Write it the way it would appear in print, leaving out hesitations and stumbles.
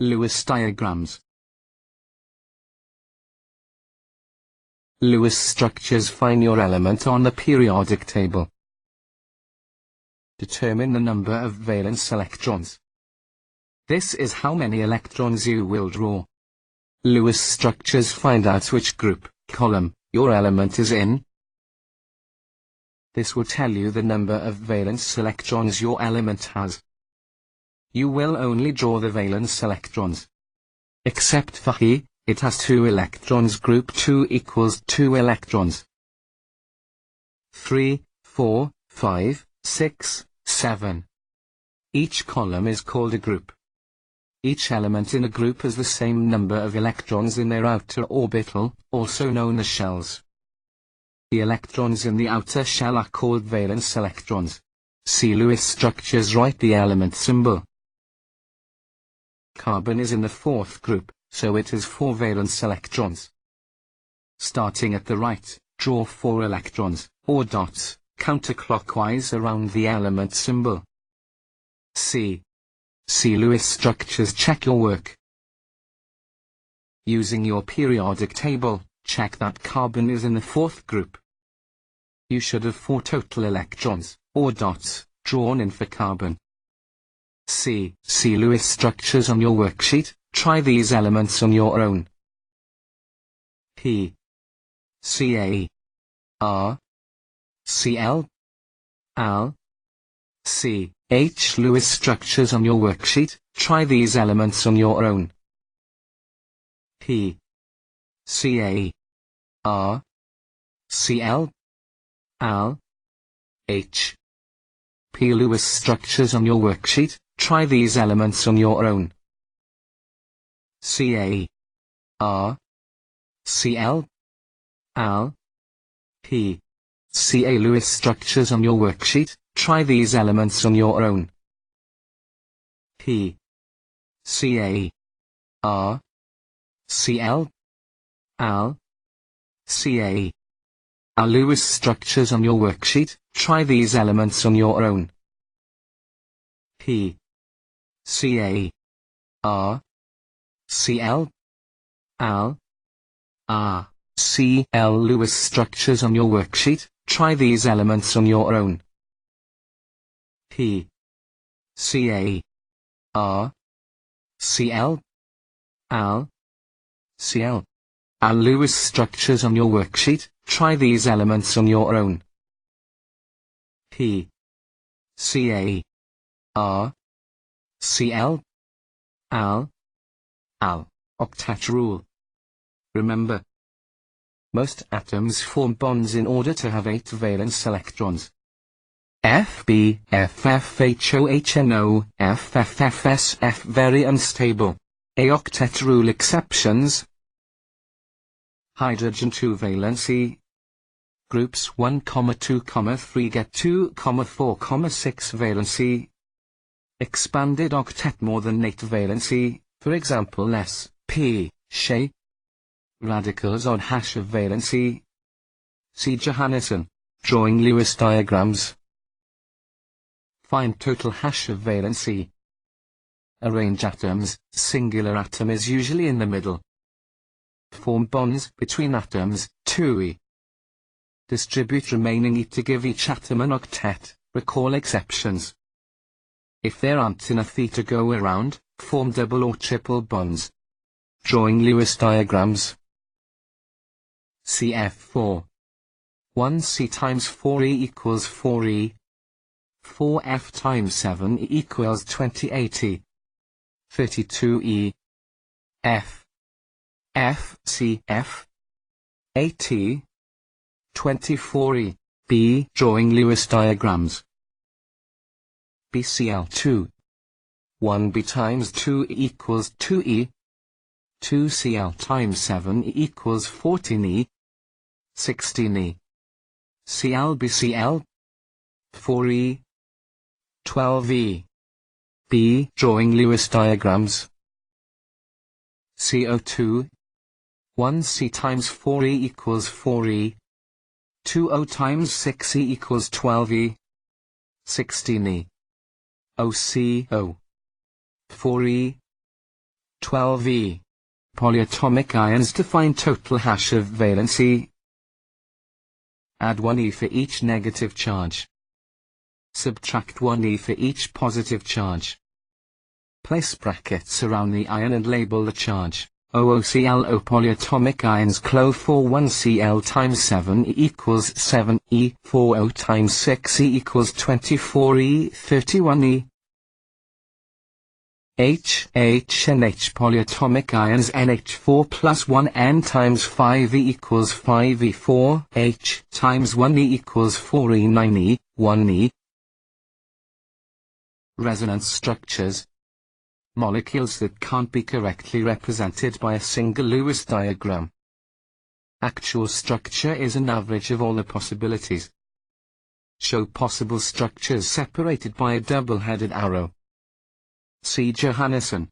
Lewis diagrams. Lewis structures. Find your element on the periodic table. Determine the number of valence electrons. This is how many electrons you will draw. Lewis structures. Find out which group, column, your element is in. This will tell you the number of valence electrons your element has. You will only draw the valence electrons. Except for He, it has 2 electrons. Group 2 equals 2 electrons. 3, 4, 5, 6, 7. Each column is called a group. Each element in a group has the same number of electrons in their outer orbital, also known as shells. The electrons in the outer shell are called valence electrons. See Lewis structures. Write the element symbol. Carbon is in the 4th group, so it has 4 valence electrons. Starting at the right, draw 4 electrons, or dots, counterclockwise around the element symbol. See Lewis structures. Check your work. Using your periodic table, check that carbon is in the 4th group. You should have 4 total electrons, or dots, drawn in for carbon. See Lewis structures on your worksheet. Try these elements on your own. P, Ca, R, Cl, Al, C, H. Lewis structures on your worksheet. Try these elements on your own. P, Ca, R, Cl, Al, H. P. Lewis structures on your worksheet. Try these elements on your own. Ca, R, Cl, Al, P. Ca. Lewis structures on your worksheet. Try these elements on your own. P, Ca, R, Cl, Al, Ca. Al. Lewis structures on your worksheet. Try these elements on your own. P, Ca, R, Cl, Al, R, Cl. Lewis structures on your worksheet. Try these elements on your own. P, Ca, R, Cl, Al, Cl. Al. Lewis structures on your worksheet. Try these elements on your own. P, Ca, R, Cl, Al, Al. Octet rule. Remember, most atoms form bonds in order to have 8 valence electrons. Fb, FFHOHNO, FFFSF. Very unstable. A octet rule. Exceptions: hydrogen 2 valency. Groups 1, 2, 3 get 2, 4, 6 valency. Expanded octet more than 8 valency, for example sp, She. Radicals odd hash of valency. See Johannesson, drawing Lewis diagrams. Find total hash of valency. Arrange atoms. Singular atom is usually in the middle. Form bonds between atoms, 2e. Distribute remaining e to give each atom an octet. Recall exceptions. If there aren't enough e to go around, form double or triple bonds. Drawing Lewis diagrams. Cf4. 1c times 4e equals 4e. 4f times 7e equals 28e. 32e. F. Cf. 8e. 24e. B. Drawing Lewis diagrams. BCl2. 1b times 2e equals 2e. 2cl times 7e equals 14e. 16e. ClBCl. 4e. 12e. B. Drawing Lewis diagrams. CO2. 1c times 4e equals 4e. 2o times 6e equals 12e. 16e. OCO. 4e. 12e. Polyatomic ions to find total hash of valency. Add 1e for each negative charge. Subtract 1e for each positive charge. Place brackets around the ion and label the charge. OOClO polyatomic ions ClO4 1Cl times 7e equals 7e, 4O times 6e equals 24e, 31e. HNH polyatomic ions NH4 plus 1N times 5e equals 5e4, H times 1e equals 4e 9e, 1e. Resonance structures. Molecules that can't be correctly represented by a single Lewis diagram. Actual structure is an average of all the possibilities. Show possible structures separated by a double-headed arrow. C. Johannesson.